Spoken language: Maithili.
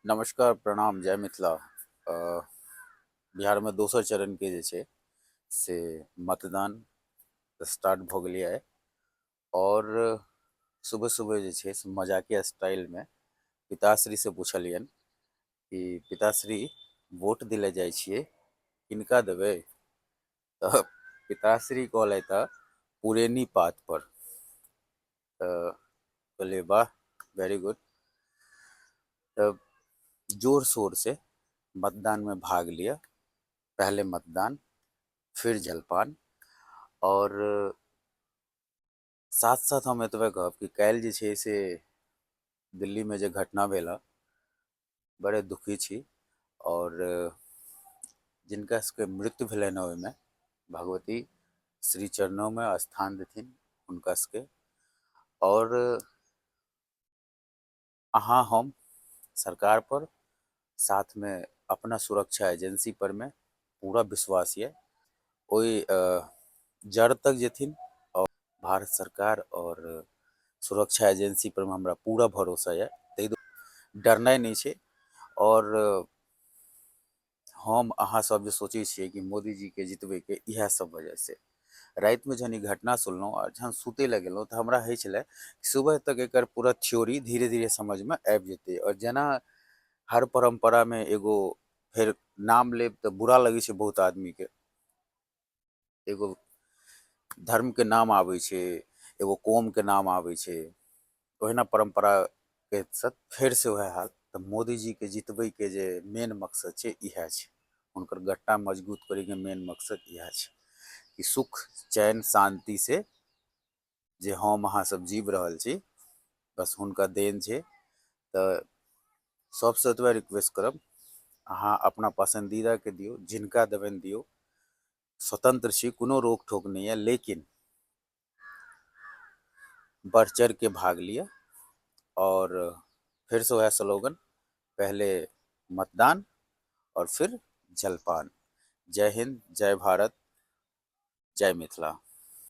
नमस्कार, प्रणाम, जय मिथिला। बिहार में दोसर चरण के जे छै से मतदान स्टार्ट भ गेलै है और सुबह सुबह जे छै से मजाकिया स्टाइल में पिताश्री से पूछलियन कि पिताश्री वोट दिले जाइ छियै, किनका देबै? तऽ पिताश्री कहलथि है पुरेनी पात पर। कहलिए वाह, वेरी गुड। तब जोर शोर से मतदान में भाग लिया। पहले मतदान, फिर जलपान। और साथ साथ हम एतबे कहब कि काल्हि जे छै से दिल्ली में जे घटना भेल है, बड़े दुखी छी। और जिनका सबके मृत्यु भेलनि है ओहिमे, भगवती श्री चरणों में स्थान देथिन हुनका सबके। और अहाँ हम सरकार पर, साथ में अपना सुरक्षा एजेंसी पर में पूरा विश्वास है। ओई जड़ तक जेथिन और भारत सरकार और सुरक्षा एजेंसी पर में हमरा पूरा भरोसा है। ताहि डरनाइ नहीं छै। और हम अहाँ सब जे सोचे छियै कि मोदी जी के जितबे के इएह सब वजह से, रात में जहन ई घटना सुनलहुँ और जहन सुते लए गेलहुँ तऽ हमरा होइ छलै कि सुबह तक एकर पूरा थ्योरी धीरे धीरे समझ में आबि जेतै। और जेना हर परंपरा में एगो, फिर नाम लेब तऽ बुरा लगे छै बहुत आदमी के, एगो धर्म के नाम आबै छै, एगो कौम के नाम आबै छै, ओहिना परंपरा के साथ फेर से वह हाल। तो मोदी जी के जितबे के जे मेन मकसद छै इएह छै, हुनकर गट्टा मजबूत करे के मेन मकसद इएह छै कि सुख चैन शांति से जे हम अहाँ सब जीव रहल छी, बस हुनका देन छै। तो सबसे एतबा रिक्वेस्ट करब, अहाँ अपना पसंदीदा के दियो, जिनका देबनि दियो, स्वतंत्र छी, कोनो रोक ठोक नहीं है, लेकिन बढ़ चढ़ के भाग लिया। और फिर से वह स्लोगन, पहले मतदान और फिर जलपान। जय हिंद, जय भारत, जय मिथिला।